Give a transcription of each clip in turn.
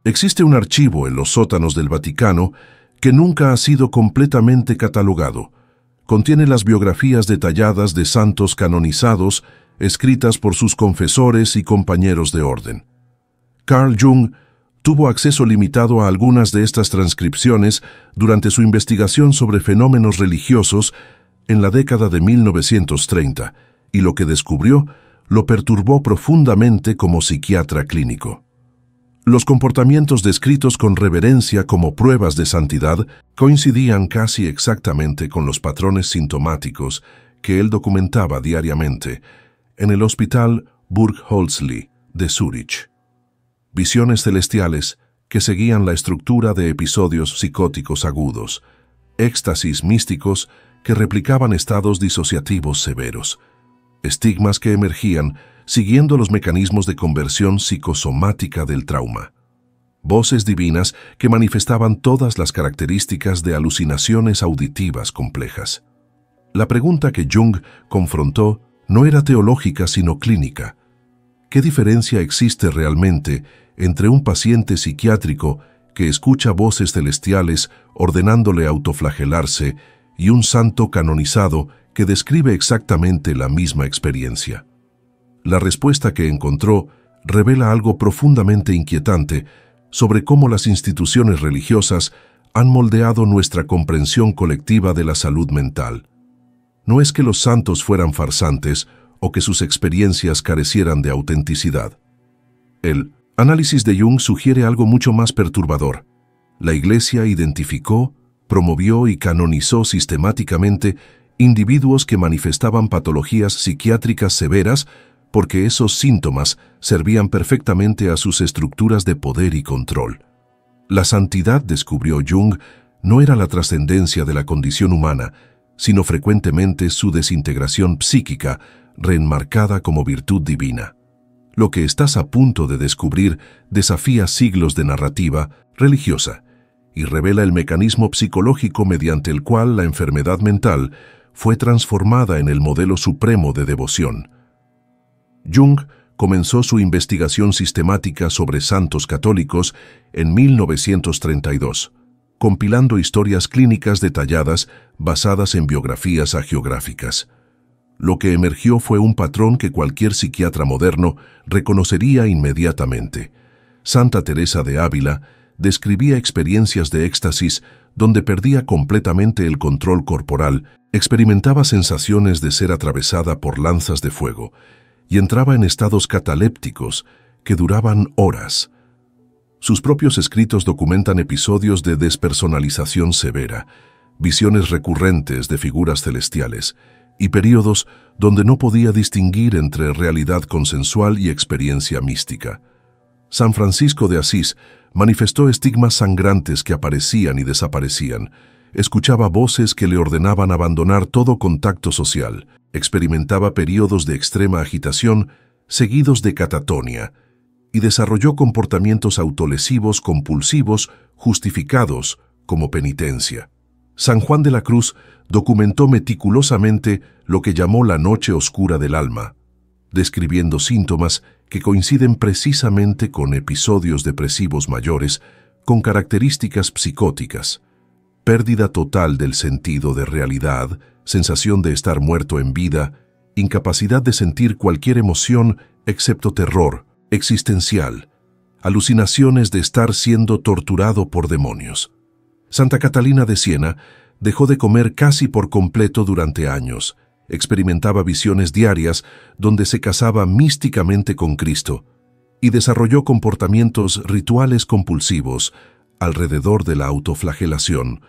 Existe un archivo en los sótanos del Vaticano que nunca ha sido completamente catalogado. Contiene las biografías detalladas de santos canonizados escritas por sus confesores y compañeros de orden. Carl Jung tuvo acceso limitado a algunas de estas transcripciones durante su investigación sobre fenómenos religiosos en la década de 1930, y lo que descubrió lo perturbó profundamente como psiquiatra clínico. Los comportamientos descritos con reverencia como pruebas de santidad coincidían casi exactamente con los patrones sintomáticos que él documentaba diariamente en el Hospital Burg-Holzli de Zúrich. Visiones celestiales que seguían la estructura de episodios psicóticos agudos, éxtasis místicos que replicaban estados disociativos severos, estigmas que emergían siguiendo los mecanismos de conversión psicosomática del trauma, voces divinas que manifestaban todas las características de alucinaciones auditivas complejas. La pregunta que Jung confrontó no era teológica sino clínica. ¿Qué diferencia existe realmente entre un paciente psiquiátrico que escucha voces celestiales ordenándole autoflagelarse y un santo canonizado que describe exactamente la misma experiencia? La respuesta que encontró revela algo profundamente inquietante sobre cómo las instituciones religiosas han moldeado nuestra comprensión colectiva de la salud mental. No es que los santos fueran farsantes o que sus experiencias carecieran de autenticidad. El análisis de Jung sugiere algo mucho más perturbador. La Iglesia identificó, promovió y canonizó sistemáticamente individuos que manifestaban patologías psiquiátricas severas porque esos síntomas servían perfectamente a sus estructuras de poder y control. La santidad, descubrió Jung, no era la trascendencia de la condición humana, sino frecuentemente su desintegración psíquica, reenmarcada como virtud divina. Lo que estás a punto de descubrir desafía siglos de narrativa religiosa y revela el mecanismo psicológico mediante el cual la enfermedad mental fue transformada en el modelo supremo de devoción. Jung comenzó su investigación sistemática sobre santos católicos en 1932, compilando historias clínicas detalladas basadas en biografías hagiográficas. Lo que emergió fue un patrón que cualquier psiquiatra moderno reconocería inmediatamente. Santa Teresa de Ávila describía experiencias de éxtasis donde perdía completamente el control corporal, experimentaba sensaciones de ser atravesada por lanzas de fuego y entraba en estados catalépticos que duraban horas. Sus propios escritos documentan episodios de despersonalización severa, visiones recurrentes de figuras celestiales y períodos donde no podía distinguir entre realidad consensual y experiencia mística. San Francisco de Asís manifestó estigmas sangrantes que aparecían y desaparecían, escuchaba voces que le ordenaban abandonar todo contacto social, experimentaba períodos de extrema agitación seguidos de catatonia y desarrolló comportamientos autolesivos compulsivos justificados como penitencia. San Juan de la Cruz documentó meticulosamente lo que llamó la noche oscura del alma, describiendo síntomas que coinciden precisamente con episodios depresivos mayores con características psicóticas, pérdida total del sentido de realidad, sensación de estar muerto en vida, incapacidad de sentir cualquier emoción excepto terror existencial, alucinaciones de estar siendo torturado por demonios. Santa Catalina de Siena dejó de comer casi por completo durante años, experimentaba visiones diarias donde se casaba místicamente con Cristo y desarrolló comportamientos rituales compulsivos alrededor de la autoflagelación.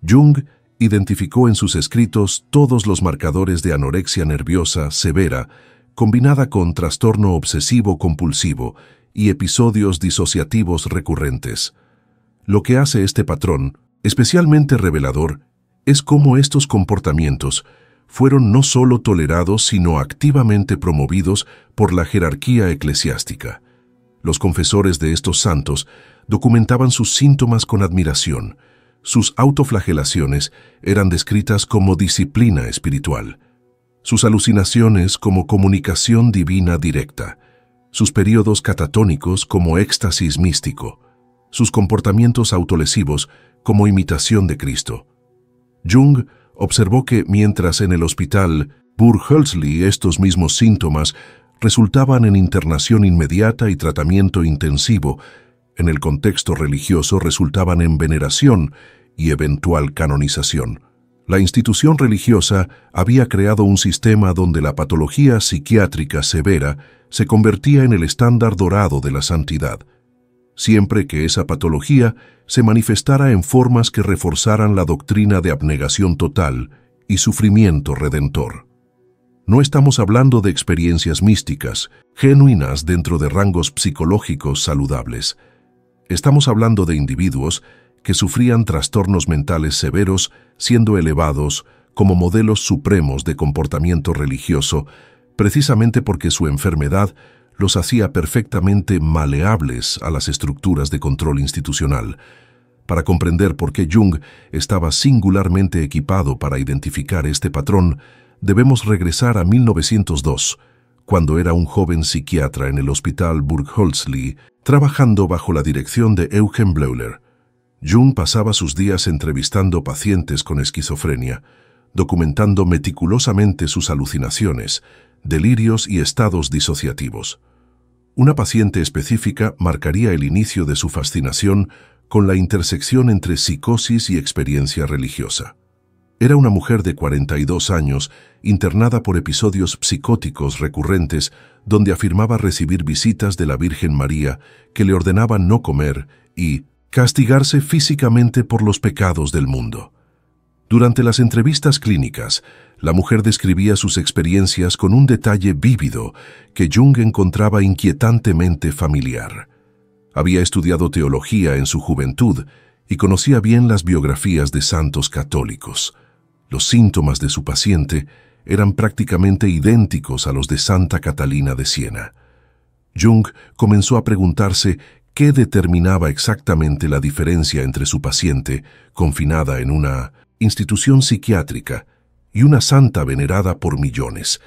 Jung identificó en sus escritos todos los marcadores de anorexia nerviosa severa, combinada con trastorno obsesivo-compulsivo y episodios disociativos recurrentes. Lo que hace este patrón especialmente revelador es cómo estos comportamientos fueron no solo tolerados sino activamente promovidos por la jerarquía eclesiástica. Los confesores de estos santos documentaban sus síntomas con admiración. Sus autoflagelaciones eran descritas como disciplina espiritual, sus alucinaciones como comunicación divina directa, sus periodos catatónicos como éxtasis místico. sus comportamientos autolesivos como imitación de Cristo. Jung observó que mientras en el hospital Burg-Hölzli estos mismos síntomas resultaban en internación inmediata y tratamiento intensivo, en el contexto religioso resultaban en veneración y eventual canonización. La institución religiosa había creado un sistema donde la patología psiquiátrica severa se convertía en el estándar dorado de la santidad, siempre que esa patología se manifestara en formas que reforzaran la doctrina de abnegación total y sufrimiento redentor. No estamos hablando de experiencias místicas, genuinas dentro de rangos psicológicos saludables. Estamos hablando de individuos que sufrían trastornos mentales severos, siendo elevados como modelos supremos de comportamiento religioso, precisamente porque su enfermedad los hacía perfectamente maleables a las estructuras de control institucional. Para comprender por qué Jung estaba singularmente equipado para identificar este patrón, debemos regresar a 1902, cuando era un joven psiquiatra en el hospital Burg-Hölzli, trabajando bajo la dirección de Eugen Bleuler. Jung pasaba sus días entrevistando pacientes con esquizofrenia, documentando meticulosamente sus alucinaciones, delirios y estados disociativos. Una paciente específica marcaría el inicio de su fascinación con la intersección entre psicosis y experiencia religiosa. Era una mujer de 42 años, internada por episodios psicóticos recurrentes, donde afirmaba recibir visitas de la Virgen María que le ordenaban no comer y castigarse físicamente por los pecados del mundo. Durante las entrevistas clínicas, la mujer describía sus experiencias con un detalle vívido que Jung encontraba inquietantemente familiar. Había estudiado teología en su juventud y conocía bien las biografías de santos católicos. Los síntomas de su paciente eran prácticamente idénticos a los de Santa Catalina de Siena. Jung comenzó a preguntarse qué determinaba exactamente la diferencia entre su paciente, confinada en una institución psiquiátrica, y una santa venerada por millones.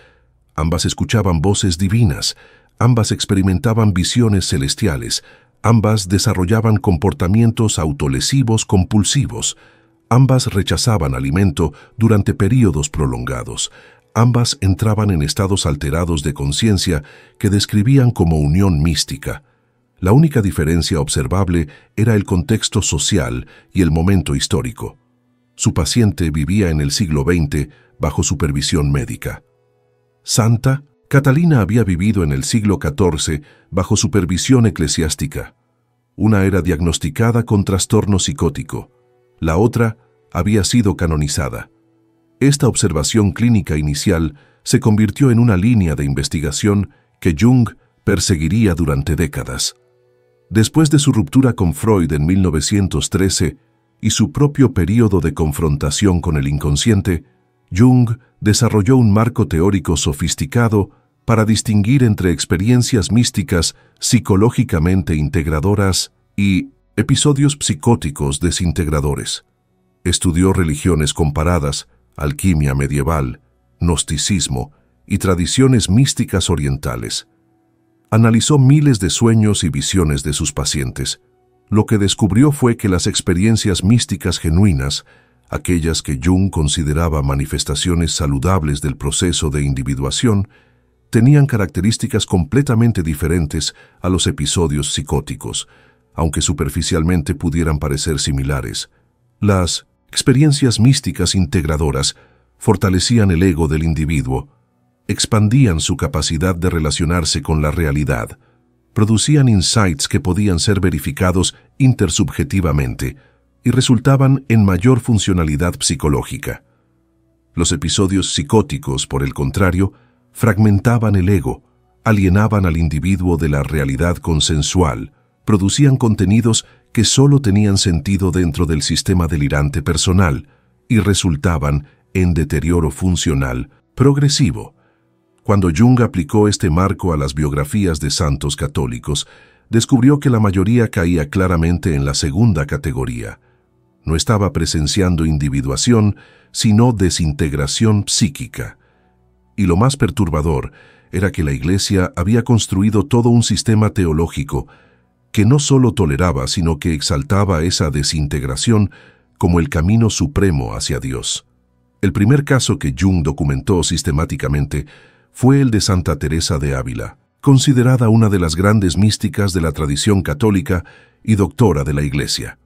Ambas escuchaban voces divinas, ambas experimentaban visiones celestiales, ambas desarrollaban comportamientos autolesivos compulsivos, ambas rechazaban alimento durante períodos prolongados, ambas entraban en estados alterados de conciencia que describían como unión mística. La única diferencia observable era el contexto social y el momento histórico. Su paciente vivía en el siglo XX bajo supervisión médica. Santa Catalina había vivido en el siglo XIV bajo supervisión eclesiástica. Una era diagnosticada con trastorno psicótico. La otra había sido canonizada. Esta observación clínica inicial se convirtió en una línea de investigación que Jung perseguiría durante décadas. Después de su ruptura con Freud en 1913 y su propio período de confrontación con el inconsciente, Jung desarrolló un marco teórico sofisticado para distinguir entre experiencias místicas psicológicamente integradoras y episodios psicóticos desintegradores. Estudió religiones comparadas, alquimia medieval, gnosticismo y tradiciones místicas orientales. Analizó miles de sueños y visiones de sus pacientes. Lo que descubrió fue que las experiencias místicas genuinas, aquellas que Jung consideraba manifestaciones saludables del proceso de individuación, tenían características completamente diferentes a los episodios psicóticos, aunque superficialmente pudieran parecer similares. Las experiencias místicas integradoras fortalecían el ego del individuo, expandían su capacidad de relacionarse con la realidad, producían insights que podían ser verificados intersubjetivamente y resultaban en mayor funcionalidad psicológica. Los episodios psicóticos, por el contrario, fragmentaban el ego, alienaban al individuo de la realidad consensual, producían contenidos que solo tenían sentido dentro del sistema delirante personal y resultaban en deterioro funcional progresivo. Cuando Jung aplicó este marco a las biografías de santos católicos, descubrió que la mayoría caía claramente en la segunda categoría. No estaba presenciando individuación, sino desintegración psíquica. Y lo más perturbador era que la Iglesia había construido todo un sistema teológico que no solo toleraba, sino que exaltaba esa desintegración como el camino supremo hacia Dios. El primer caso que Jung documentó sistemáticamente fue el de Santa Teresa de Ávila, considerada una de las grandes místicas de la tradición católica y doctora de la Iglesia.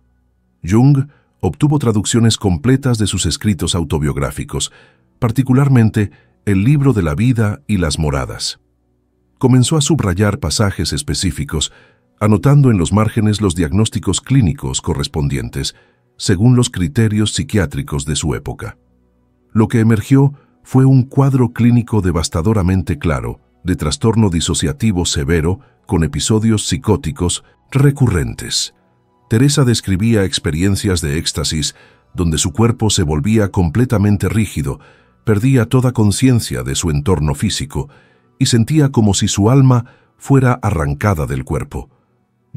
Jung obtuvo traducciones completas de sus escritos autobiográficos, particularmente el libro de la vida y las moradas. Comenzó a subrayar pasajes específicos, anotando en los márgenes los diagnósticos clínicos correspondientes, según los criterios psiquiátricos de su época. Lo que emergió fue un cuadro clínico devastadoramente claro, de trastorno disociativo severo con episodios psicóticos recurrentes. Teresa describía experiencias de éxtasis donde su cuerpo se volvía completamente rígido, perdía toda conciencia de su entorno físico y sentía como si su alma fuera arrancada del cuerpo.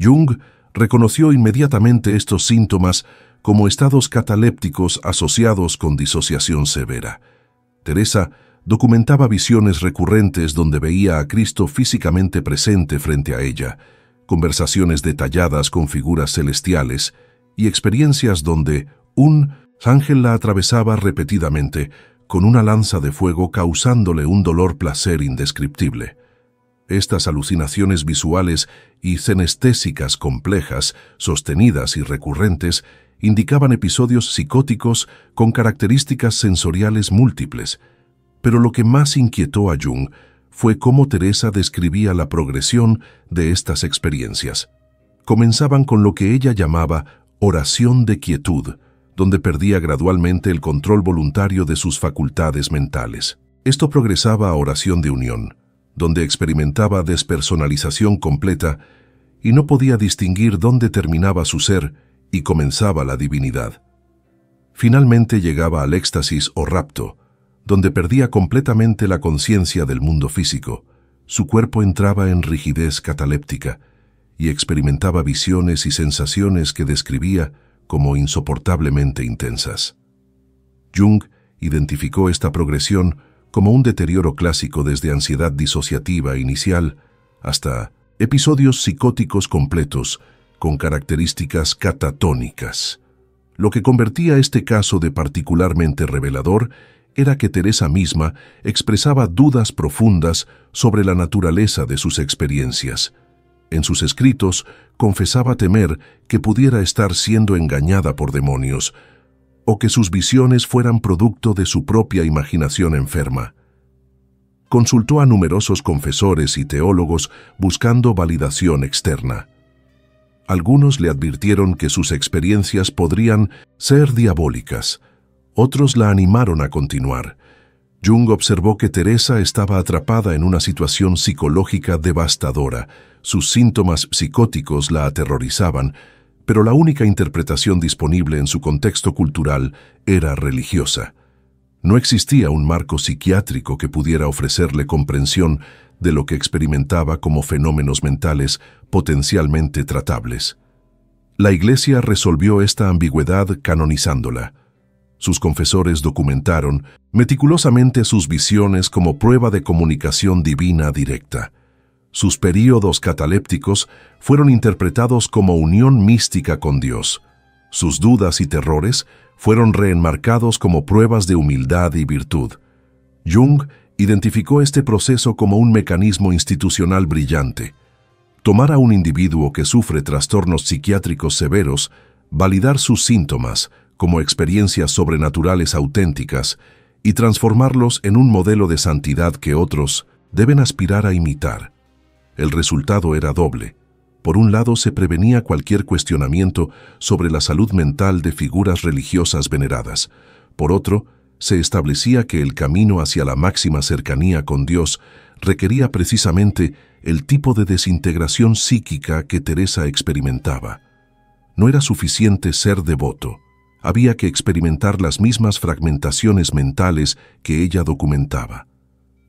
Jung reconoció inmediatamente estos síntomas como estados catalépticos asociados con disociación severa. Teresa documentaba visiones recurrentes donde veía a Cristo físicamente presente frente a ella, conversaciones detalladas con figuras celestiales y experiencias donde un ángel la atravesaba repetidamente con una lanza de fuego causándole un dolor-placer indescriptible. Estas alucinaciones visuales y cenestésicas complejas, sostenidas y recurrentes, indicaban episodios psicóticos con características sensoriales múltiples. Pero lo que más inquietó a Jung fue cómo Teresa describía la progresión de estas experiencias. Comenzaban con lo que ella llamaba oración de quietud, donde perdía gradualmente el control voluntario de sus facultades mentales. Esto progresaba a oración de unión, donde experimentaba despersonalización completa y no podía distinguir dónde terminaba su ser y comenzaba la divinidad. Finalmente llegaba al éxtasis o rapto, donde perdía completamente la conciencia del mundo físico. Su cuerpo entraba en rigidez cataléptica y experimentaba visiones y sensaciones que describía como insoportablemente intensas. Jung identificó esta progresión como un deterioro clásico desde ansiedad disociativa inicial hasta episodios psicóticos completos con características catatónicas. Lo que convertía este caso de particularmente revelador era que Teresa misma expresaba dudas profundas sobre la naturaleza de sus experiencias. En sus escritos confesaba temer que pudiera estar siendo engañada por demonios, o que sus visiones fueran producto de su propia imaginación enferma. Consultó a numerosos confesores y teólogos buscando validación externa. Algunos le advirtieron que sus experiencias podrían ser diabólicas. Otros la animaron a continuar. Jung observó que Teresa estaba atrapada en una situación psicológica devastadora. Sus síntomas psicóticos la aterrorizaban, pero la única interpretación disponible en su contexto cultural era religiosa. No existía un marco psiquiátrico que pudiera ofrecerle comprensión de lo que experimentaba como fenómenos mentales potencialmente tratables. La Iglesia resolvió esta ambigüedad canonizándola. Sus confesores documentaron meticulosamente sus visiones como prueba de comunicación divina directa. Sus períodos catalépticos fueron interpretados como unión mística con Dios. Sus dudas y terrores fueron reenmarcados como pruebas de humildad y virtud. Jung identificó este proceso como un mecanismo institucional brillante. Tomar a un individuo que sufre trastornos psiquiátricos severos, validar sus síntomas como experiencias sobrenaturales auténticas y transformarlos en un modelo de santidad que otros deben aspirar a imitar. El resultado era doble. Por un lado, se prevenía cualquier cuestionamiento sobre la salud mental de figuras religiosas veneradas. Por otro, se establecía que el camino hacia la máxima cercanía con Dios requería precisamente el tipo de desintegración psíquica que Teresa experimentaba. No era suficiente ser devoto. Había que experimentar las mismas fragmentaciones mentales que ella documentaba.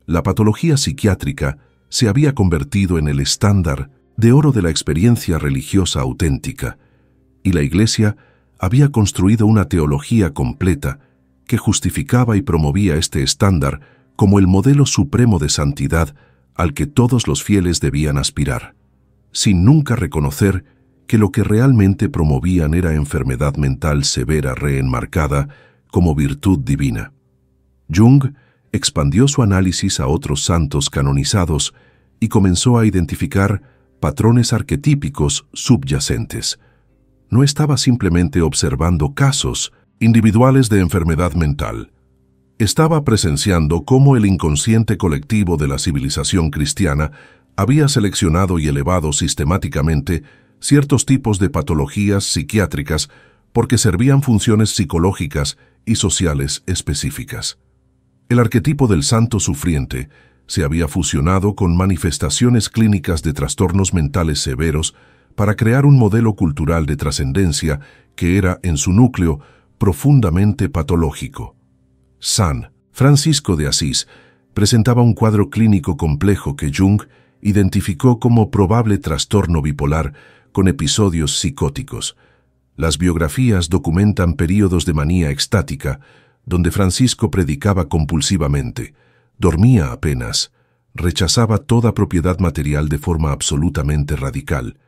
La patología psiquiátrica se había convertido en el estándar de oro de la experiencia religiosa auténtica, y la Iglesia había construido una teología completa que justificaba y promovía este estándar como el modelo supremo de santidad al que todos los fieles debían aspirar, sin nunca reconocer que lo que realmente promovían era enfermedad mental severa reenmarcada como virtud divina. Jung expandió su análisis a otros santos canonizados y comenzó a identificar patrones arquetípicos subyacentes. No estaba simplemente observando casos individuales de enfermedad mental. Estaba presenciando cómo el inconsciente colectivo de la civilización cristiana había seleccionado y elevado sistemáticamente ciertos tipos de patologías psiquiátricas porque servían funciones psicológicas y sociales específicas. El arquetipo del santo sufriente se había fusionado con manifestaciones clínicas de trastornos mentales severos para crear un modelo cultural de trascendencia que era, en su núcleo, profundamente patológico. San Francisco de Asís presentaba un cuadro clínico complejo que Jung identificó como probable trastorno bipolar con episodios psicóticos. Las biografías documentan períodos de manía extática, donde Francisco predicaba compulsivamente, dormía apenas, rechazaba toda propiedad material de forma absolutamente radical,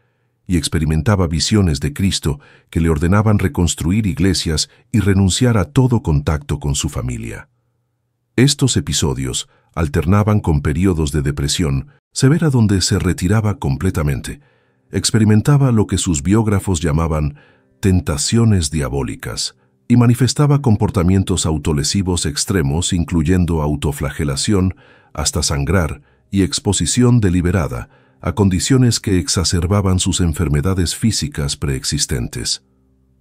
y experimentaba visiones de Cristo que le ordenaban reconstruir iglesias y renunciar a todo contacto con su familia. Estos episodios alternaban con períodos de depresión severa donde se retiraba completamente. Experimentaba lo que sus biógrafos llamaban tentaciones diabólicas y manifestaba comportamientos autolesivos extremos, incluyendo autoflagelación hasta sangrar y exposición deliberada a condiciones que exacerbaban sus enfermedades físicas preexistentes.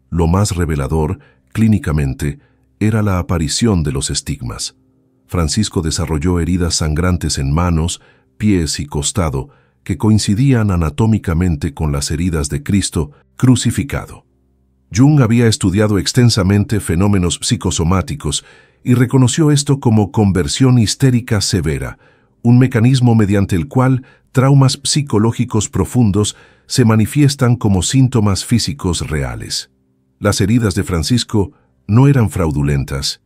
Lo más revelador, clínicamente, era la aparición de los estigmas. Francisco desarrolló heridas sangrantes en manos, pies y costado que coincidían anatómicamente con las heridas de Cristo crucificado. Jung había estudiado extensamente fenómenos psicosomáticos y reconoció esto como conversión histérica severa, un mecanismo mediante el cual traumas psicológicos profundos se manifiestan como síntomas físicos reales. Las heridas de Francisco no eran fraudulentas,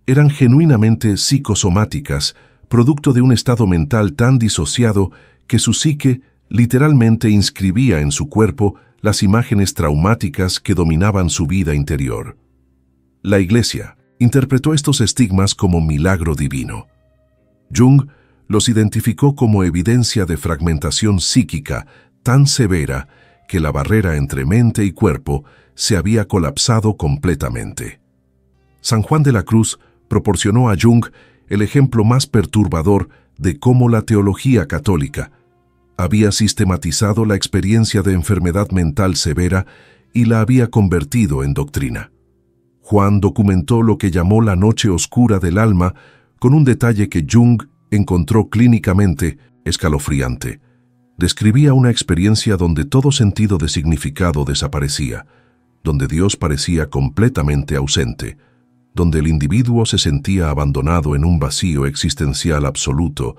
eran genuinamente psicosomáticas, producto de un estado mental tan disociado que su psique literalmente inscribía en su cuerpo las imágenes traumáticas que dominaban su vida interior. La Iglesia interpretó estos estigmas como milagro divino. Jung los identificó como evidencia de fragmentación psíquica tan severa que la barrera entre mente y cuerpo se había colapsado completamente. San Juan de la Cruz proporcionó a Jung el ejemplo más perturbador de cómo la teología católica había sistematizado la experiencia de enfermedad mental severa y la había convertido en doctrina. Juan documentó lo que llamó la noche oscura del alma con un detalle que Jung encontró clínicamente escalofriante. Describía una experiencia donde todo sentido de significado desaparecía, donde Dios parecía completamente ausente, donde el individuo se sentía abandonado en un vacío existencial absoluto,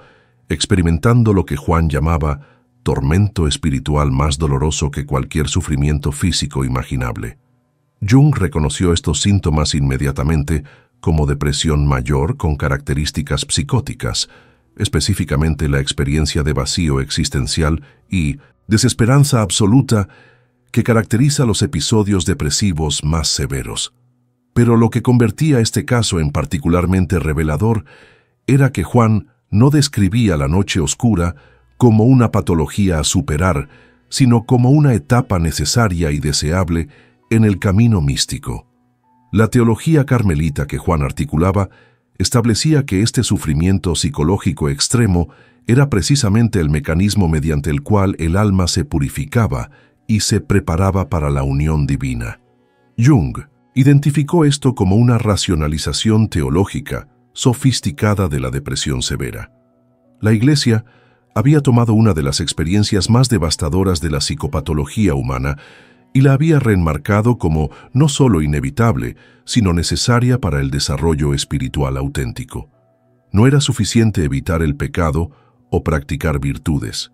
experimentando lo que Juan llamaba tormento espiritual más doloroso que cualquier sufrimiento físico imaginable. Jung reconoció estos síntomas inmediatamente como depresión mayor con características psicóticas, específicamente la experiencia de vacío existencial y desesperanza absoluta que caracteriza los episodios depresivos más severos. Pero lo que convertía este caso en particularmente revelador era que Juan no describía la noche oscura como una patología a superar, sino como una etapa necesaria y deseable en el camino místico. La teología carmelita que Juan articulaba establecía que este sufrimiento psicológico extremo era precisamente el mecanismo mediante el cual el alma se purificaba y se preparaba para la unión divina. Jung identificó esto como una racionalización teológica sofisticada de la depresión severa. La Iglesia había tomado una de las experiencias más devastadoras de la psicopatología humana y la había reenmarcado como no solo inevitable, sino necesaria para el desarrollo espiritual auténtico. No era suficiente evitar el pecado o practicar virtudes.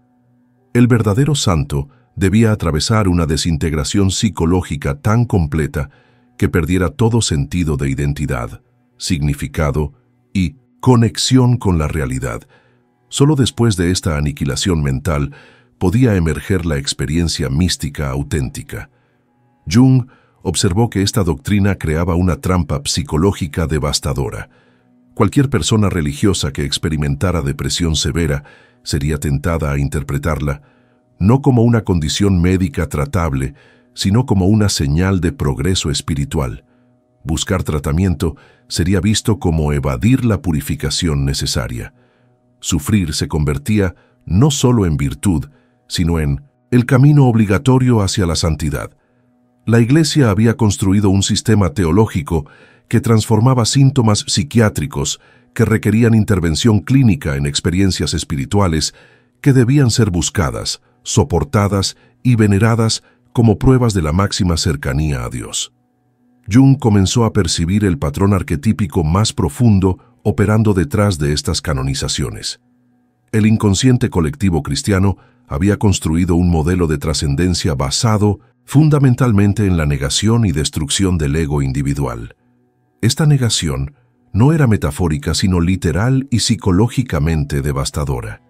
El verdadero santo debía atravesar una desintegración psicológica tan completa que perdiera todo sentido de identidad, significado y conexión con la realidad. Solo después de esta aniquilación mental podía emerger la experiencia mística auténtica. Jung observó que esta doctrina creaba una trampa psicológica devastadora. Cualquier persona religiosa que experimentara depresión severa sería tentada a interpretarla no como una condición médica tratable, sino como una señal de progreso espiritual. Buscar tratamiento sería visto como evadir la purificación necesaria. Sufrir se convertía no solo en virtud, sino en el camino obligatorio hacia la santidad. La Iglesia había construido un sistema teológico que transformaba síntomas psiquiátricos que requerían intervención clínica en experiencias espirituales que debían ser buscadas, soportadas y veneradas como pruebas de la máxima cercanía a Dios. Jung comenzó a percibir el patrón arquetípico más profundo operando detrás de estas canonizaciones. El inconsciente colectivo cristiano había construido un modelo de trascendencia basado fundamentalmente en la negación y destrucción del ego individual. Esta negación no era metafórica, sino literal y psicológicamente devastadora.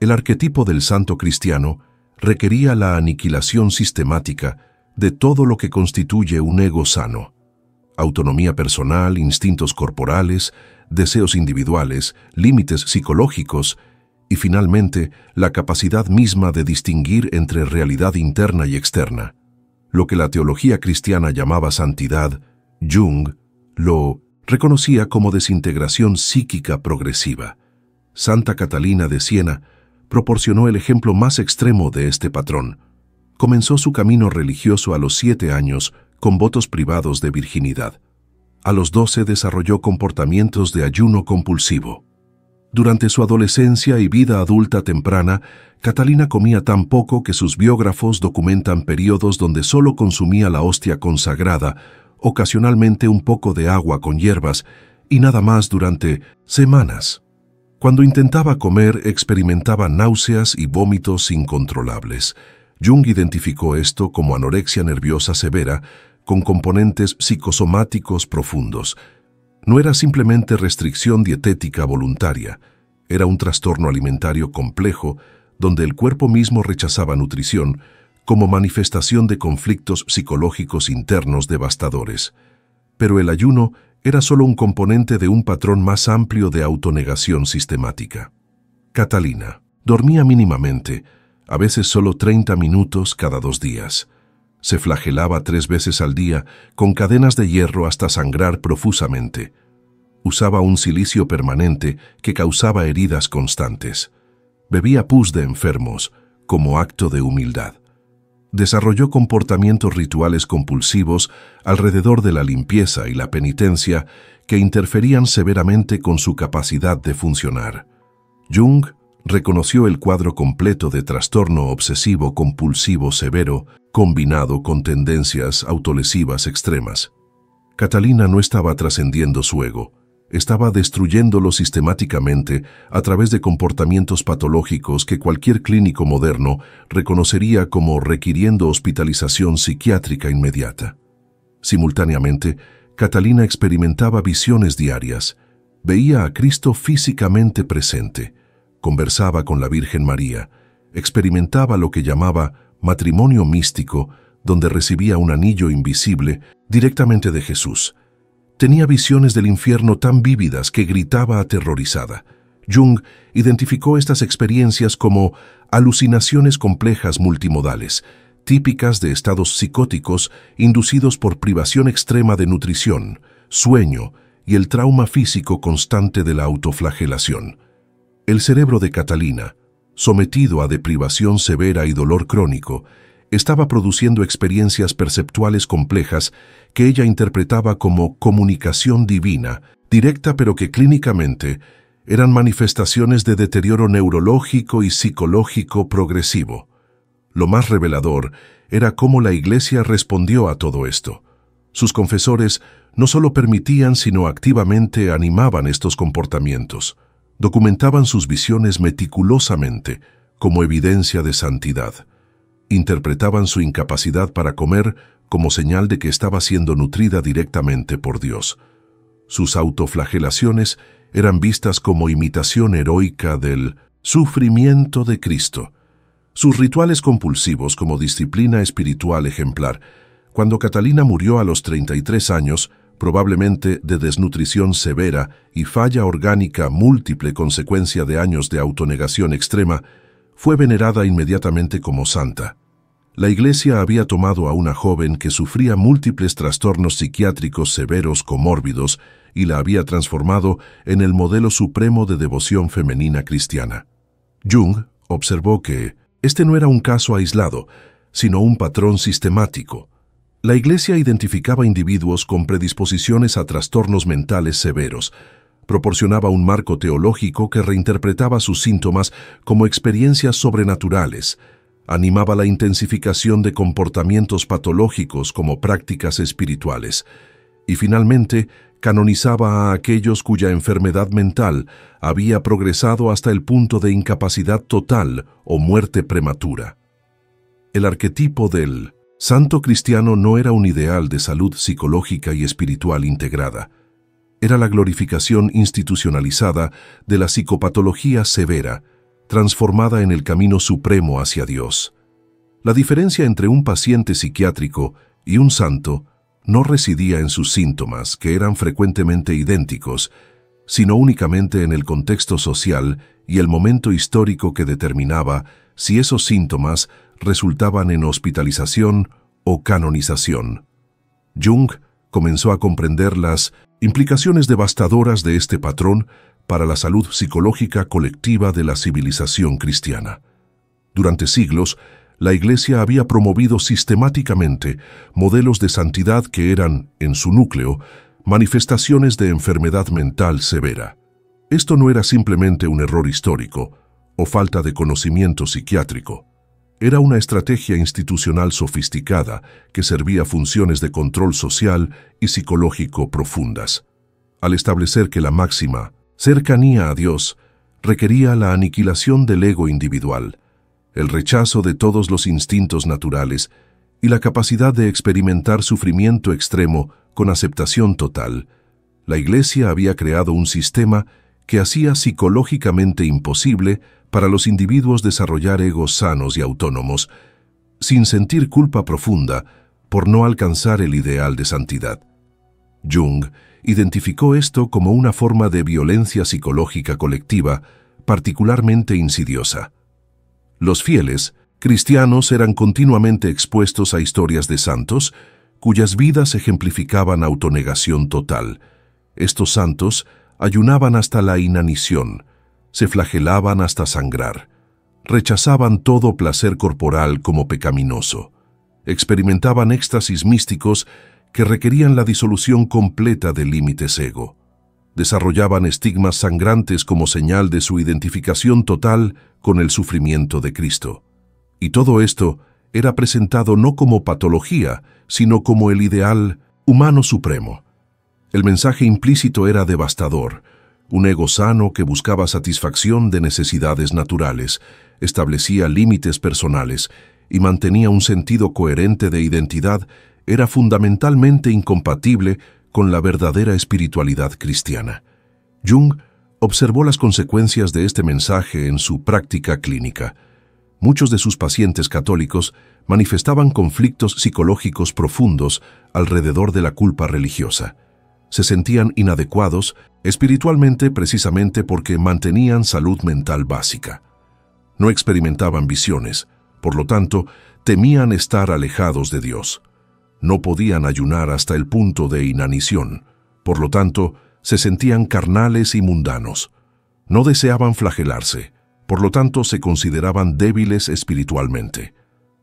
El arquetipo del santo cristiano requería la aniquilación sistemática de todo lo que constituye un ego sano. Autonomía personal, instintos corporales, deseos individuales, límites psicológicos y, finalmente, la capacidad misma de distinguir entre realidad interna y externa. Lo que la teología cristiana llamaba santidad, Jung lo reconocía como desintegración psíquica progresiva. Santa Catalina de Siena proporcionó el ejemplo más extremo de este patrón. Comenzó su camino religioso a los 7 años con votos privados de virginidad. A los 12 desarrolló comportamientos de ayuno compulsivo. Durante su adolescencia y vida adulta temprana, Catalina comía tan poco que sus biógrafos documentan periodos donde solo consumía la hostia consagrada, ocasionalmente un poco de agua con hierbas y nada más durante semanas. Cuando intentaba comer, experimentaba náuseas y vómitos incontrolables. Jung identificó esto como anorexia nerviosa severa con componentes psicosomáticos profundos. No era simplemente restricción dietética voluntaria, era un trastorno alimentario complejo donde el cuerpo mismo rechazaba nutrición como manifestación de conflictos psicológicos internos devastadores. Pero el ayuno era solo un componente de un patrón más amplio de autonegación sistemática. Catalina dormía mínimamente, a veces solo 30 minutos cada 2 días. Se flagelaba 3 veces al día con cadenas de hierro hasta sangrar profusamente. Usaba un cilicio permanente que causaba heridas constantes. Bebía pus de enfermos como acto de humildad. Desarrolló comportamientos rituales compulsivos alrededor de la limpieza y la penitencia que interferían severamente con su capacidad de funcionar. Jung reconoció el cuadro completo de trastorno obsesivo compulsivo severo combinado con tendencias autolesivas extremas. Catalina no estaba trascendiendo su ego, estaba destruyéndolo sistemáticamente a través de comportamientos patológicos que cualquier clínico moderno reconocería como requiriendo hospitalización psiquiátrica inmediata. Simultáneamente, Catalina experimentaba visiones diarias, veía a Cristo físicamente presente, conversaba con la Virgen María, experimentaba lo que llamaba matrimonio místico, donde recibía un anillo invisible directamente de Jesús. Tenía visiones del infierno tan vívidas que gritaba aterrorizada. Jung identificó estas experiencias como alucinaciones complejas multimodales, típicas de estados psicóticos inducidos por privación extrema de nutrición, sueño y el trauma físico constante de la autoflagelación. El cerebro de Catalina, sometido a deprivación severa y dolor crónico, estaba produciendo experiencias perceptuales complejas que ella interpretaba como comunicación divina, directa pero que clínicamente eran manifestaciones de deterioro neurológico y psicológico progresivo. Lo más revelador era cómo la Iglesia respondió a todo esto. Sus confesores no solo permitían, sino activamente animaban estos comportamientos. Documentaban sus visiones meticulosamente, como evidencia de santidad. Interpretaban su incapacidad para comer como señal de que estaba siendo nutrida directamente por Dios. Sus autoflagelaciones eran vistas como imitación heroica del sufrimiento de Cristo. Sus rituales compulsivos como disciplina espiritual ejemplar. Cuando Catalina murió a los 33 años, probablemente de desnutrición severa y falla orgánica múltiple consecuencia de años de autonegación extrema, fue venerada inmediatamente como santa. La Iglesia había tomado a una joven que sufría múltiples trastornos psiquiátricos severos comórbidos y la había transformado en el modelo supremo de devoción femenina cristiana. Jung observó que este no era un caso aislado, sino un patrón sistemático. La Iglesia identificaba individuos con predisposiciones a trastornos mentales severos, proporcionaba un marco teológico que reinterpretaba sus síntomas como experiencias sobrenaturales, animaba la intensificación de comportamientos patológicos como prácticas espirituales, y finalmente canonizaba a aquellos cuya enfermedad mental había progresado hasta el punto de incapacidad total o muerte prematura. El arquetipo del santo cristiano no era un ideal de salud psicológica y espiritual integrada. Era la glorificación institucionalizada de la psicopatología severa, transformada en el camino supremo hacia Dios. La diferencia entre un paciente psiquiátrico y un santo no residía en sus síntomas, que eran frecuentemente idénticos, sino únicamente en el contexto social y el momento histórico que determinaba si esos síntomas resultaban en hospitalización o canonización. Jung comenzó a comprender las implicaciones devastadoras de este patrón para la salud psicológica colectiva de la civilización cristiana. Durante siglos, la Iglesia había promovido sistemáticamente modelos de santidad que eran, en su núcleo, manifestaciones de enfermedad mental severa. Esto no era simplemente un error histórico o falta de conocimiento psiquiátrico. Era una estrategia institucional sofisticada que servía funciones de control social y psicológico profundas. Al establecer que la máxima cercanía a Dios requería la aniquilación del ego individual, el rechazo de todos los instintos naturales y la capacidad de experimentar sufrimiento extremo con aceptación total, la Iglesia había creado un sistema que hacía psicológicamente imposible para los individuos desarrollar egos sanos y autónomos, sin sentir culpa profunda por no alcanzar el ideal de santidad. Jung identificó esto como una forma de violencia psicológica colectiva particularmente insidiosa. Los fieles cristianos eran continuamente expuestos a historias de santos cuyas vidas ejemplificaban autonegación total. Estos santos ayunaban hasta la inanición, se flagelaban hasta sangrar, rechazaban todo placer corporal como pecaminoso, experimentaban éxtasis místicos que requerían la disolución completa del límites ego, desarrollaban estigmas sangrantes como señal de su identificación total con el sufrimiento de Cristo. Y todo esto era presentado no como patología, sino como el ideal humano supremo. El mensaje implícito era devastador: un ego sano que buscaba satisfacción de necesidades naturales, establecía límites personales y mantenía un sentido coherente de identidad era fundamentalmente incompatible con la verdadera espiritualidad cristiana. Jung observó las consecuencias de este mensaje en su práctica clínica. Muchos de sus pacientes católicos manifestaban conflictos psicológicos profundos alrededor de la culpa religiosa. Se sentían inadecuados espiritualmente precisamente porque mantenían salud mental básica. No experimentaban visiones, por lo tanto, temían estar alejados de Dios. No podían ayunar hasta el punto de inanición, por lo tanto, se sentían carnales y mundanos. No deseaban flagelarse, por lo tanto, se consideraban débiles espiritualmente.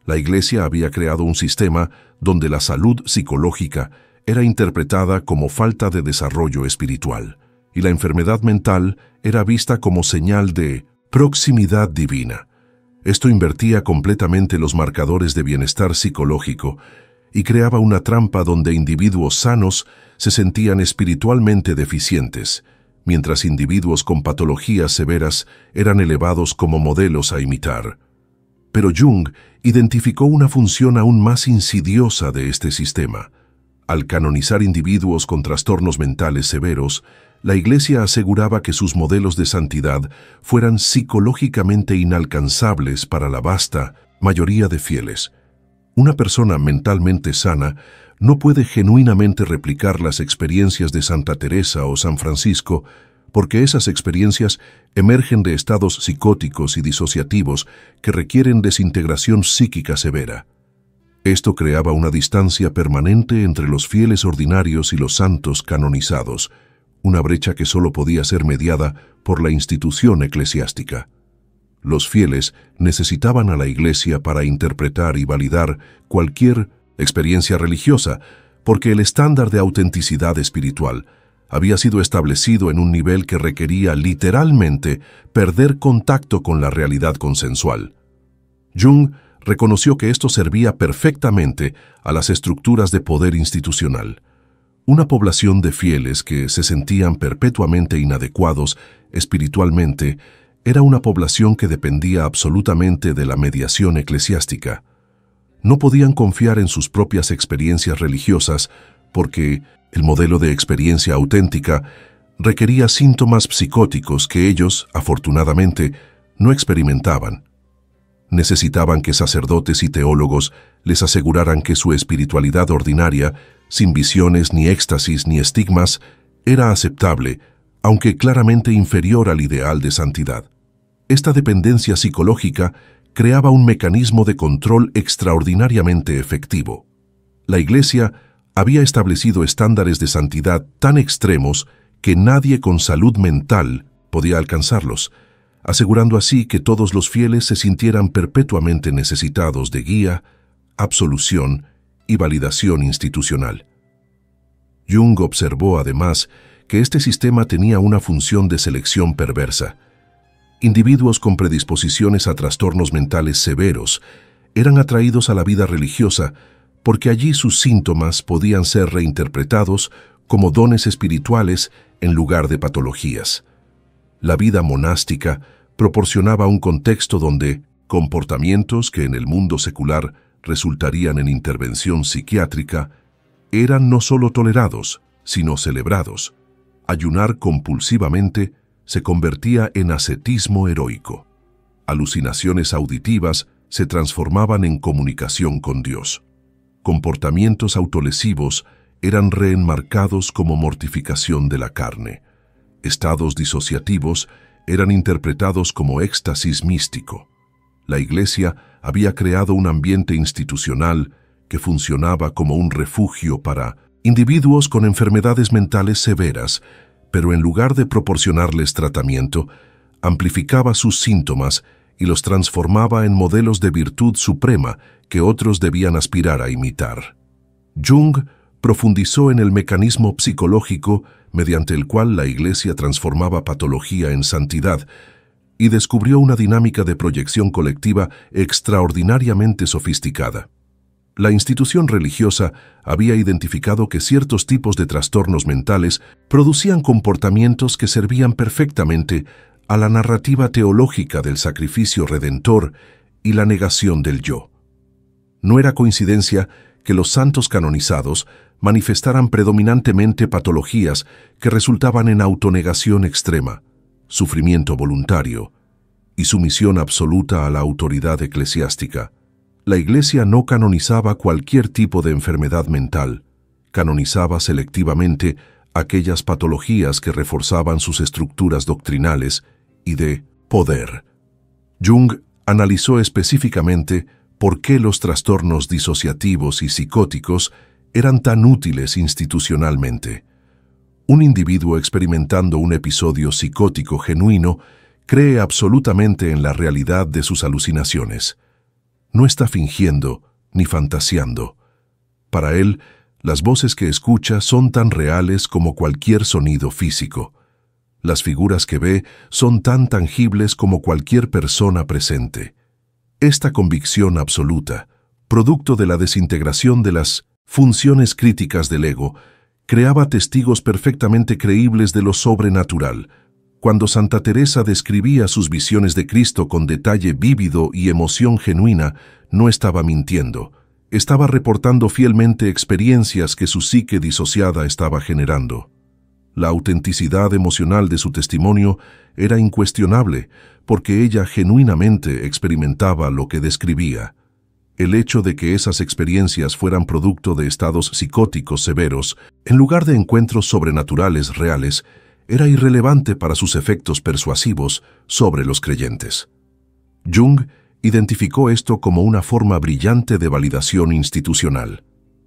La Iglesia había creado un sistema donde la salud psicológica era interpretada como falta de desarrollo espiritual, y la enfermedad mental era vista como señal de proximidad divina. Esto invertía completamente los marcadores de bienestar psicológico y creaba una trampa donde individuos sanos se sentían espiritualmente deficientes, mientras individuos con patologías severas eran elevados como modelos a imitar. Pero Jung identificó una función aún más insidiosa de este sistema. Al canonizar individuos con trastornos mentales severos, La Iglesia aseguraba que sus modelos de santidad fueran psicológicamente inalcanzables para la vasta mayoría de fieles. Una persona mentalmente sana no puede genuinamente replicar las experiencias de Santa Teresa o San Francisco, porque esas experiencias emergen de estados psicóticos y disociativos que requieren desintegración psíquica severa. Esto creaba una distancia permanente entre los fieles ordinarios y los santos canonizados, una brecha que solo podía ser mediada por la institución eclesiástica. Los fieles necesitaban a la Iglesia para interpretar y validar cualquier experiencia religiosa, porque el estándar de autenticidad espiritual había sido establecido en un nivel que requería literalmente perder contacto con la realidad consensual. Jung reconoció que esto servía perfectamente a las estructuras de poder institucional. Una población de fieles que se sentían perpetuamente inadecuados espiritualmente era una población que dependía absolutamente de la mediación eclesiástica. No podían confiar en sus propias experiencias religiosas porque el modelo de experiencia auténtica requería síntomas psicóticos que ellos, afortunadamente, no experimentaban. Necesitaban que sacerdotes y teólogos les aseguraran que su espiritualidad ordinaria, sin visiones ni éxtasis ni estigmas, era aceptable, aunque claramente inferior al ideal de santidad. Esta dependencia psicológica creaba un mecanismo de control extraordinariamente efectivo. La Iglesia había establecido estándares de santidad tan extremos que nadie con salud mental podía alcanzarlos, asegurando así que todos los fieles se sintieran perpetuamente necesitados de guía, absolución y validación institucional. Jung observó además que este sistema tenía una función de selección perversa. Individuos con predisposiciones a trastornos mentales severos eran atraídos a la vida religiosa porque allí sus síntomas podían ser reinterpretados como dones espirituales en lugar de patologías. La vida monástica proporcionaba un contexto donde comportamientos que en el mundo secular resultarían en intervención psiquiátrica eran no solo tolerados, sino celebrados. Ayunar compulsivamente se convertía en ascetismo heroico. Alucinaciones auditivas se transformaban en comunicación con Dios. Comportamientos autolesivos eran reenmarcados como mortificación de la carne. Estados disociativos eran interpretados como éxtasis místico. La Iglesia había creado un ambiente institucional que funcionaba como un refugio para individuos con enfermedades mentales severas, pero en lugar de proporcionarles tratamiento, amplificaba sus síntomas y los transformaba en modelos de virtud suprema que otros debían aspirar a imitar. Jung profundizó en el mecanismo psicológico mediante el cual la Iglesia transformaba patología en santidad y descubrió una dinámica de proyección colectiva extraordinariamente sofisticada. La institución religiosa había identificado que ciertos tipos de trastornos mentales producían comportamientos que servían perfectamente a la narrativa teológica del sacrificio redentor y la negación del yo. No era coincidencia que los santos canonizados manifestaran predominantemente patologías que resultaban en autonegación extrema, sufrimiento voluntario y sumisión absoluta a la autoridad eclesiástica. La Iglesia no canonizaba cualquier tipo de enfermedad mental, canonizaba selectivamente aquellas patologías que reforzaban sus estructuras doctrinales y de poder. Jung analizó específicamente por qué los trastornos disociativos y psicóticos eran tan útiles institucionalmente. Un individuo experimentando un episodio psicótico genuino cree absolutamente en la realidad de sus alucinaciones. No está fingiendo ni fantaseando. Para él, las voces que escucha son tan reales como cualquier sonido físico. Las figuras que ve son tan tangibles como cualquier persona presente. Esta convicción absoluta, producto de la desintegración de las funciones críticas del ego, creaba testigos perfectamente creíbles de lo sobrenatural. Cuando Santa Teresa describía sus visiones de Cristo con detalle vívido y emoción genuina, no estaba mintiendo. Estaba reportando fielmente experiencias que su psique disociada estaba generando. La autenticidad emocional de su testimonio era incuestionable porque ella genuinamente experimentaba lo que describía. El hecho de que esas experiencias fueran producto de estados psicóticos severos, en lugar de encuentros sobrenaturales reales, era irrelevante para sus efectos persuasivos sobre los creyentes. Jung identificó esto como una forma brillante de validación institucional.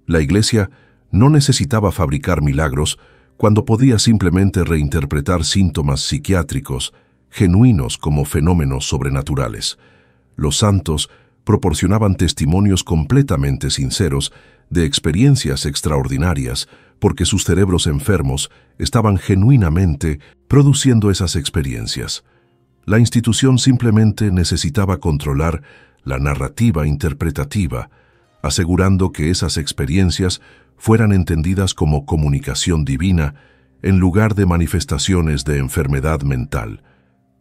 La Iglesia no necesitaba fabricar milagros cuando podía simplemente reinterpretar síntomas psiquiátricos genuinos como fenómenos sobrenaturales. Los santos proporcionaban testimonios completamente sinceros de experiencias extraordinarias porque sus cerebros enfermos estaban genuinamente produciendo esas experiencias. La institución simplemente necesitaba controlar la narrativa interpretativa, asegurando que esas experiencias fueran entendidas como comunicación divina en lugar de manifestaciones de enfermedad mental.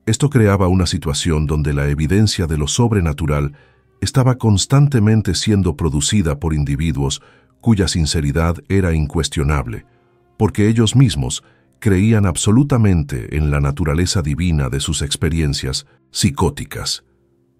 Esto creaba una situación donde la evidencia de lo sobrenatural estaba constantemente siendo producida por individuos cuya sinceridad era incuestionable, porque ellos mismos creían absolutamente en la naturaleza divina de sus experiencias psicóticas.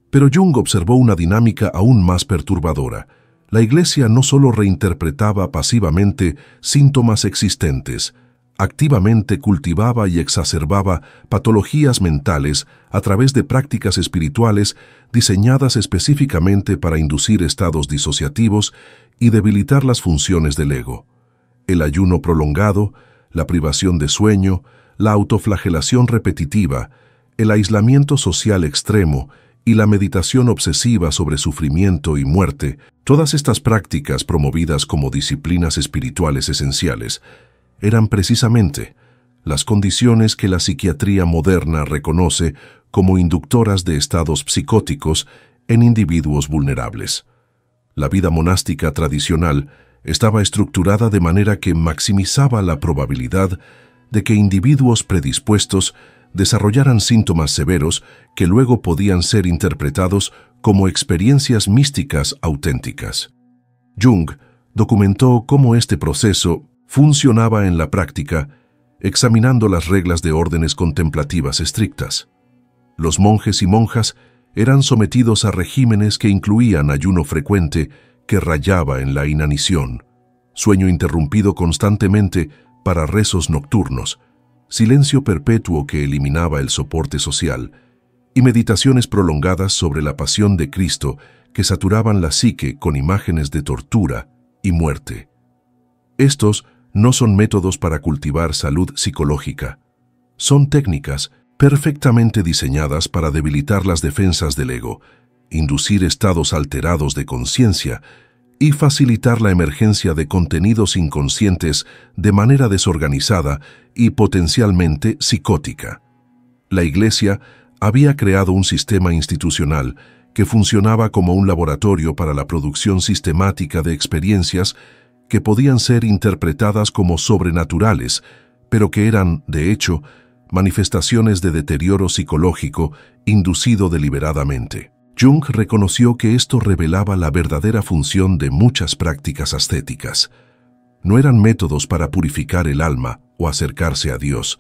Pero Jung observó una dinámica aún más perturbadora. La Iglesia no solo reinterpretaba pasivamente síntomas existentes, activamente cultivaba y exacerbaba patologías mentales a través de prácticas espirituales diseñadas específicamente para inducir estados disociativos y debilitar las funciones del ego. El ayuno prolongado, la privación de sueño, la autoflagelación repetitiva, el aislamiento social extremo y la meditación obsesiva sobre sufrimiento y muerte, todas estas prácticas promovidas como disciplinas espirituales esenciales, eran precisamente las condiciones que la psiquiatría moderna reconoce como inductoras de estados psicóticos en individuos vulnerables. La vida monástica tradicional estaba estructurada de manera que maximizaba la probabilidad de que individuos predispuestos desarrollaran síntomas severos que luego podían ser interpretados como experiencias místicas auténticas. Jung documentó cómo este proceso funcionaba en la práctica, examinando las reglas de órdenes contemplativas estrictas. Los monjes y monjas eran sometidos a regímenes que incluían ayuno frecuente que rayaba en la inanición, sueño interrumpido constantemente para rezos nocturnos, silencio perpetuo que eliminaba el soporte social, y meditaciones prolongadas sobre la pasión de Cristo que saturaban la psique con imágenes de tortura y muerte. Estos no son métodos para cultivar salud psicológica. Son técnicas perfectamente diseñadas para debilitar las defensas del ego, inducir estados alterados de conciencia y facilitar la emergencia de contenidos inconscientes de manera desorganizada y potencialmente psicótica. La Iglesia había creado un sistema institucional que funcionaba como un laboratorio para la producción sistemática de experiencias que podían ser interpretadas como sobrenaturales, pero que eran, de hecho, manifestaciones de deterioro psicológico inducido deliberadamente. Jung reconoció que esto revelaba la verdadera función de muchas prácticas ascéticas. No eran métodos para purificar el alma o acercarse a Dios.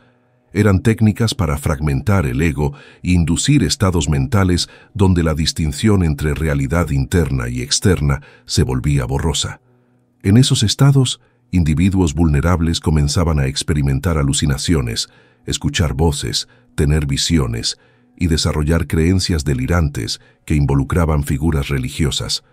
Eran técnicas para fragmentar el ego e inducir estados mentales donde la distinción entre realidad interna y externa se volvía borrosa. En esos estados, individuos vulnerables comenzaban a experimentar alucinaciones, escuchar voces, tener visiones y desarrollar creencias delirantes que involucraban figuras religiosas.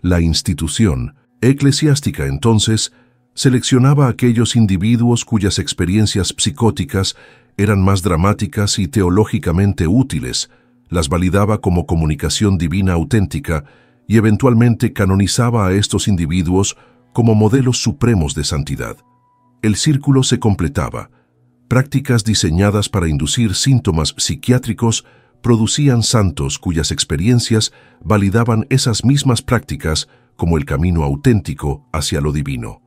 La institución eclesiástica entonces seleccionaba a aquellos individuos cuyas experiencias psicóticas eran más dramáticas y teológicamente útiles, las validaba como comunicación divina auténtica y eventualmente canonizaba a estos individuos como modelos supremos de santidad. El círculo se completaba. Prácticas diseñadas para inducir síntomas psiquiátricos producían santos cuyas experiencias validaban esas mismas prácticas como el camino auténtico hacia lo divino.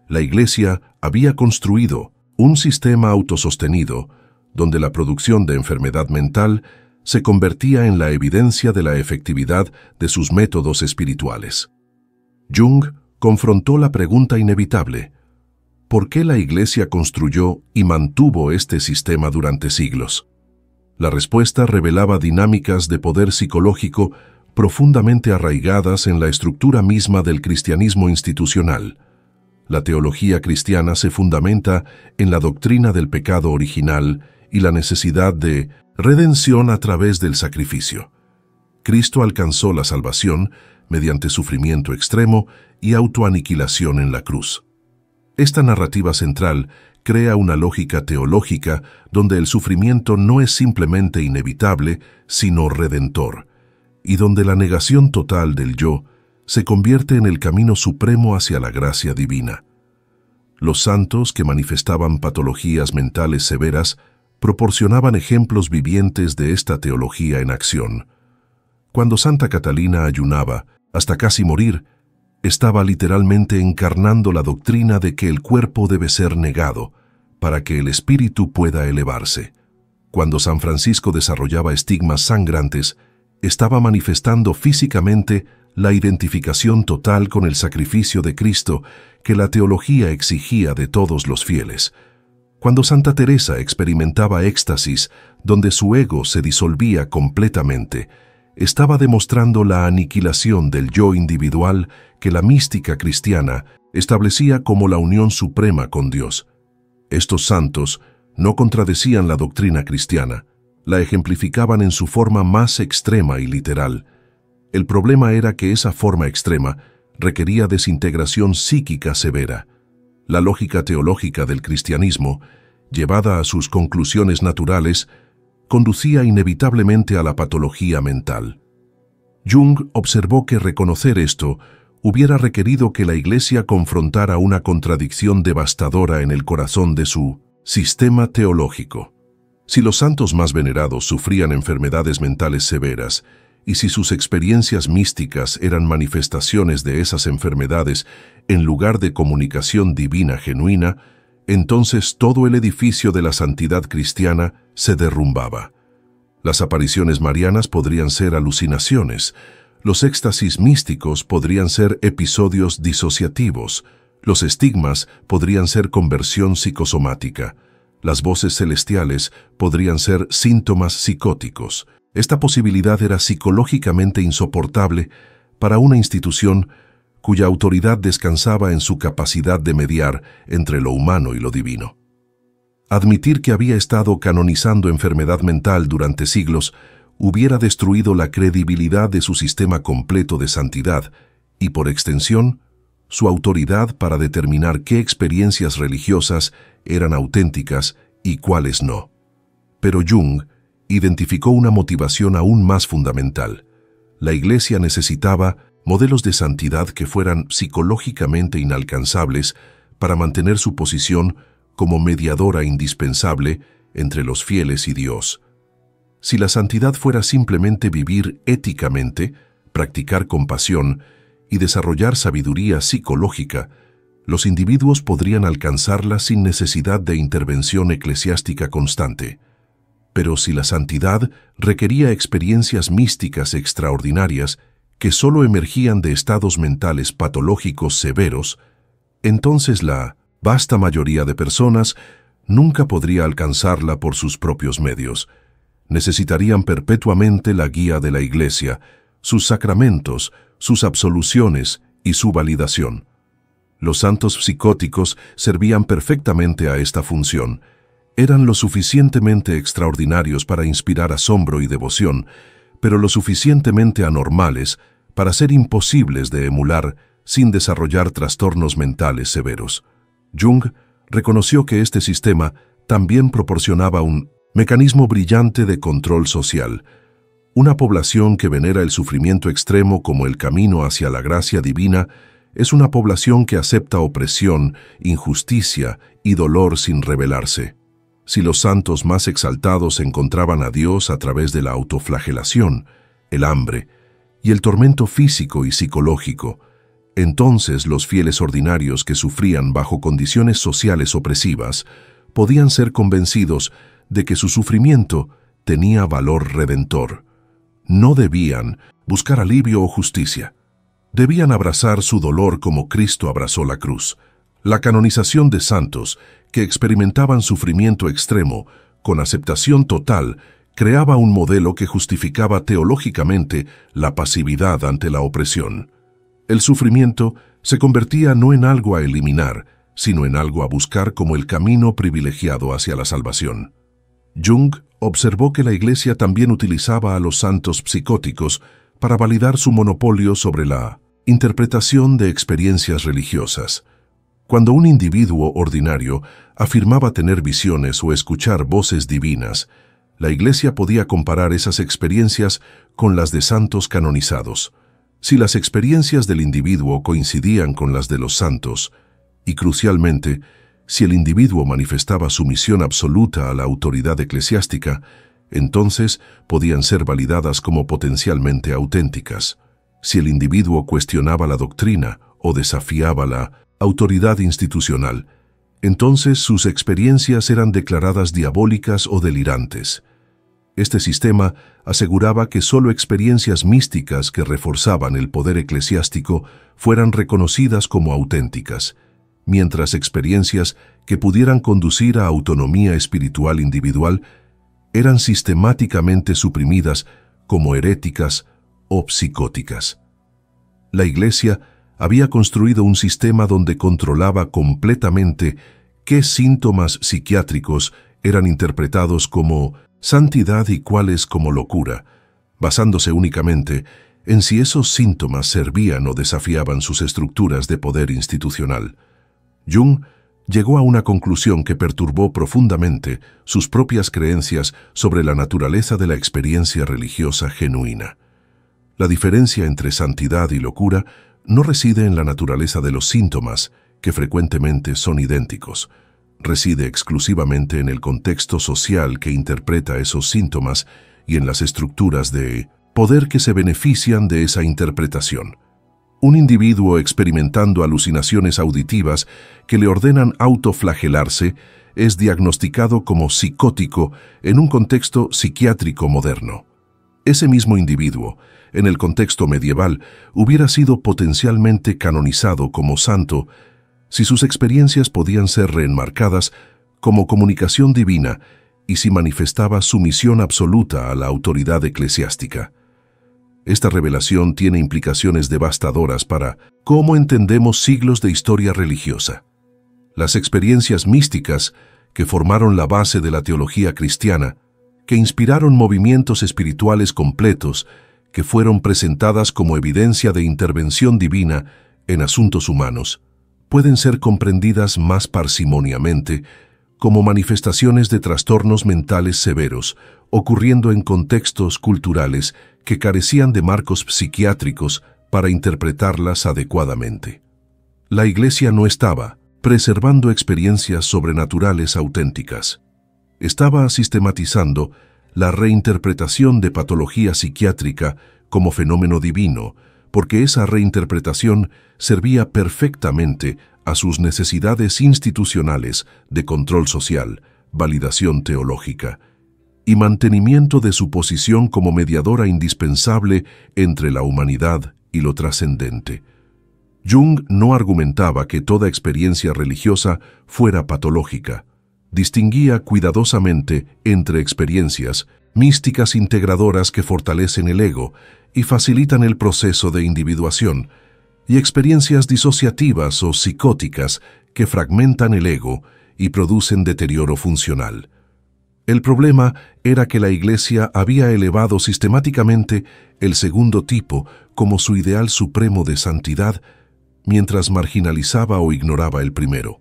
La Iglesia había construido un sistema autosostenido donde la producción de enfermedad mental se convertía en la evidencia de la efectividad de sus métodos espirituales. Jung confrontó la pregunta inevitable: ¿por qué la Iglesia construyó y mantuvo este sistema durante siglos? La respuesta revelaba dinámicas de poder psicológico profundamente arraigadas en la estructura misma del cristianismo institucional. La teología cristiana se fundamenta en la doctrina del pecado original y la necesidad de redención a través del sacrificio. Cristo alcanzó la salvación mediante sufrimiento extremo y autoaniquilación en la cruz. Esta narrativa central crea una lógica teológica donde el sufrimiento no es simplemente inevitable, sino redentor, y donde la negación total del yo se convierte en el camino supremo hacia la gracia divina. Los santos que manifestaban patologías mentales severas proporcionaban ejemplos vivientes de esta teología en acción. Cuando Santa Catalina ayunaba, hasta casi morir, estaba literalmente encarnando la doctrina de que el cuerpo debe ser negado para que el espíritu pueda elevarse. Cuando San Francisco desarrollaba estigmas sangrantes, estaba manifestando físicamente la identificación total con el sacrificio de Cristo que la teología exigía de todos los fieles. Cuando Santa Teresa experimentaba éxtasis donde su ego se disolvía completamente, estaba demostrando la aniquilación del yo individual que la mística cristiana establecía como la unión suprema con Dios. Estos santos no contradecían la doctrina cristiana, la ejemplificaban en su forma más extrema y literal. El problema era que esa forma extrema requería desintegración psíquica severa. La lógica teológica del cristianismo, llevada a sus conclusiones naturales, conducía inevitablemente a la patología mental. Jung observó que reconocer esto hubiera requerido que la Iglesia confrontara una contradicción devastadora en el corazón de su sistema teológico. Si los santos más venerados sufrían enfermedades mentales severas, y si sus experiencias místicas eran manifestaciones de esas enfermedades en lugar de comunicación divina genuina, entonces todo el edificio de la santidad cristiana se derrumbaba. Las apariciones marianas podrían ser alucinaciones, los éxtasis místicos podrían ser episodios disociativos, los estigmas podrían ser conversión psicosomática, las voces celestiales podrían ser síntomas psicóticos. Esta posibilidad era psicológicamente insoportable para una institución cuya autoridad descansaba en su capacidad de mediar entre lo humano y lo divino. Admitir que había estado canonizando enfermedad mental durante siglos hubiera destruido la credibilidad de su sistema completo de santidad y, por extensión, su autoridad para determinar qué experiencias religiosas eran auténticas y cuáles no. Pero Jung identificó una motivación aún más fundamental. La Iglesia necesitaba modelos de santidad que fueran psicológicamente inalcanzables para mantener su posición como mediadora indispensable entre los fieles y Dios. Si la santidad fuera simplemente vivir éticamente, practicar compasión y desarrollar sabiduría psicológica, los individuos podrían alcanzarla sin necesidad de intervención eclesiástica constante. Pero si la santidad requería experiencias místicas extraordinarias que solo emergían de estados mentales patológicos severos, entonces la vasta mayoría de personas nunca podría alcanzarla por sus propios medios. Necesitarían perpetuamente la guía de la Iglesia, sus sacramentos, sus absoluciones y su validación. Los santos psicóticos servían perfectamente a esta función. Eran lo suficientemente extraordinarios para inspirar asombro y devoción, pero lo suficientemente anormales para ser imposibles de emular sin desarrollar trastornos mentales severos. Jung reconoció que este sistema también proporcionaba un mecanismo brillante de control social. Una población que venera el sufrimiento extremo como el camino hacia la gracia divina es una población que acepta opresión, injusticia y dolor sin rebelarse. Si los santos más exaltados encontraban a Dios a través de la autoflagelación, el hambre y el tormento físico y psicológico, entonces los fieles ordinarios que sufrían bajo condiciones sociales opresivas podían ser convencidos de que su sufrimiento tenía valor redentor. No debían buscar alivio o justicia. Debían abrazar su dolor como Cristo abrazó la cruz. La canonización de santos, que experimentaban sufrimiento extremo, con aceptación total, creaba un modelo que justificaba teológicamente la pasividad ante la opresión. El sufrimiento se convertía no en algo a eliminar, sino en algo a buscar como el camino privilegiado hacia la salvación. Jung observó que la Iglesia también utilizaba a los santos psicóticos para validar su monopolio sobre la interpretación de experiencias religiosas. Cuando un individuo ordinario afirmaba tener visiones o escuchar voces divinas, la Iglesia podía comparar esas experiencias con las de santos canonizados. Si las experiencias del individuo coincidían con las de los santos, y crucialmente, si el individuo manifestaba sumisión absoluta a la autoridad eclesiástica, entonces podían ser validadas como potencialmente auténticas. Si el individuo cuestionaba la doctrina o desafiaba la autoridad institucional, entonces sus experiencias eran declaradas diabólicas o delirantes. Este sistema aseguraba que solo experiencias místicas que reforzaban el poder eclesiástico fueran reconocidas como auténticas, mientras experiencias que pudieran conducir a autonomía espiritual individual eran sistemáticamente suprimidas como heréticas o psicóticas. La Iglesia había construido un sistema donde controlaba completamente qué síntomas psiquiátricos eran interpretados como santidad y cuáles como locura, basándose únicamente en si esos síntomas servían o desafiaban sus estructuras de poder institucional. Jung llegó a una conclusión que perturbó profundamente sus propias creencias sobre la naturaleza de la experiencia religiosa genuina. La diferencia entre santidad y locura no reside en la naturaleza de los síntomas, que frecuentemente son idénticos. Reside exclusivamente en el contexto social que interpreta esos síntomas y en las estructuras de poder que se benefician de esa interpretación. Un individuo experimentando alucinaciones auditivas que le ordenan autoflagelarse es diagnosticado como psicótico en un contexto psiquiátrico moderno. Ese mismo individuo, en el contexto medieval, hubiera sido potencialmente canonizado como santo si sus experiencias podían ser reenmarcadas como comunicación divina y si manifestaba sumisión absoluta a la autoridad eclesiástica. Esta revelación tiene implicaciones devastadoras para cómo entendemos siglos de historia religiosa. Las experiencias místicas que formaron la base de la teología cristiana, que inspiraron movimientos espirituales completos, que fueron presentadas como evidencia de intervención divina en asuntos humanos, pueden ser comprendidas más parsimoniamente como manifestaciones de trastornos mentales severos, ocurriendo en contextos culturales que carecían de marcos psiquiátricos para interpretarlas adecuadamente. La Iglesia no estaba preservando experiencias sobrenaturales auténticas. Estaba sistematizando la reinterpretación de patología psiquiátrica como fenómeno divino, porque esa reinterpretación servía perfectamente a sus necesidades institucionales de control social, validación teológica y mantenimiento de su posición como mediadora indispensable entre la humanidad y lo trascendente. Jung no argumentaba que toda experiencia religiosa fuera patológica. Distinguía cuidadosamente entre experiencias místicas integradoras que fortalecen el ego y facilitan el proceso de individuación, y experiencias disociativas o psicóticas que fragmentan el ego y producen deterioro funcional. El problema era que la Iglesia había elevado sistemáticamente el segundo tipo como su ideal supremo de santidad, mientras marginalizaba o ignoraba el primero.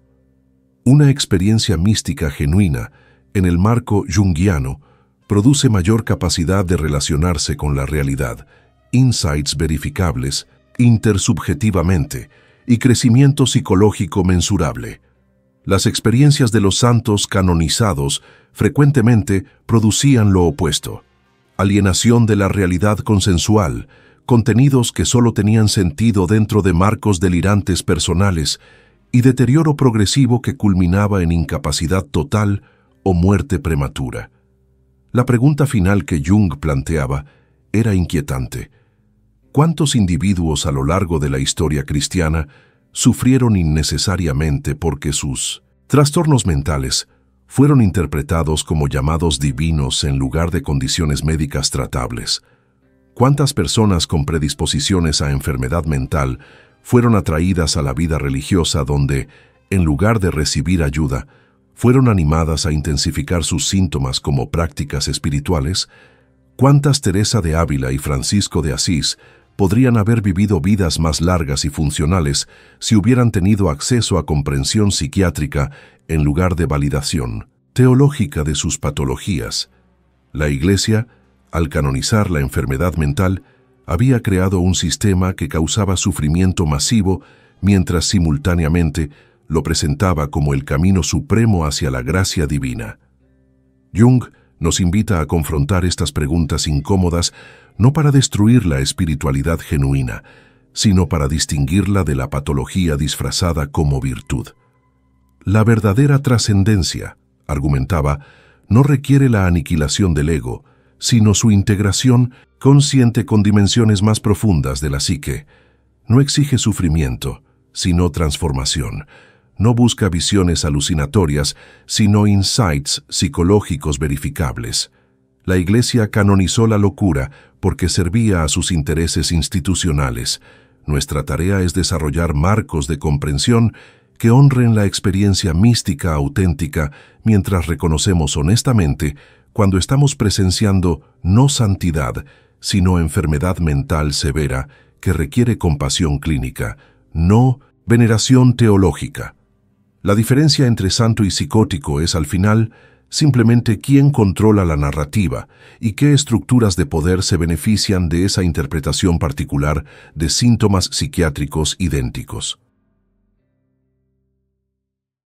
Una experiencia mística genuina, en el marco junguiano, produce mayor capacidad de relacionarse con la realidad, insights verificables, intersubjetivamente, y crecimiento psicológico mensurable. Las experiencias de los santos canonizados frecuentemente producían lo opuesto: alienación de la realidad consensual, contenidos que solo tenían sentido dentro de marcos delirantes personales, y deterioro progresivo que culminaba en incapacidad total o muerte prematura. La pregunta final que Jung planteaba era inquietante. ¿Cuántos individuos a lo largo de la historia cristiana sufrieron innecesariamente porque sus trastornos mentales fueron interpretados como llamados divinos en lugar de condiciones médicas tratables. ¿Cuántas personas con predisposiciones a enfermedad mental fueron atraídas a la vida religiosa donde, en lugar de recibir ayuda, fueron animadas a intensificar sus síntomas como prácticas espirituales? ¿Cuántas Teresa de Ávila y Francisco de Asís podrían haber vivido vidas más largas y funcionales si hubieran tenido acceso a comprensión psiquiátrica en lugar de validación teológica de sus patologías? La Iglesia, al canonizar la enfermedad mental, había creado un sistema que causaba sufrimiento masivo mientras simultáneamente lo presentaba como el camino supremo hacia la gracia divina. Jung nos invita a confrontar estas preguntas incómodas no para destruir la espiritualidad genuina, sino para distinguirla de la patología disfrazada como virtud. La verdadera trascendencia, argumentaba, no requiere la aniquilación del ego, sino su integración consciente con dimensiones más profundas de la psique. No exige sufrimiento, sino transformación. No busca visiones alucinatorias, sino insights psicológicos verificables. La Iglesia canonizó la locura porque servía a sus intereses institucionales. Nuestra tarea es desarrollar marcos de comprensión que honren la experiencia mística auténtica mientras reconocemos honestamente cuando estamos presenciando no santidad, sino enfermedad mental severa que requiere compasión clínica, no veneración teológica. La diferencia entre santo y psicótico es, al final, simplemente quién controla la narrativa y qué estructuras de poder se benefician de esa interpretación particular de síntomas psiquiátricos idénticos.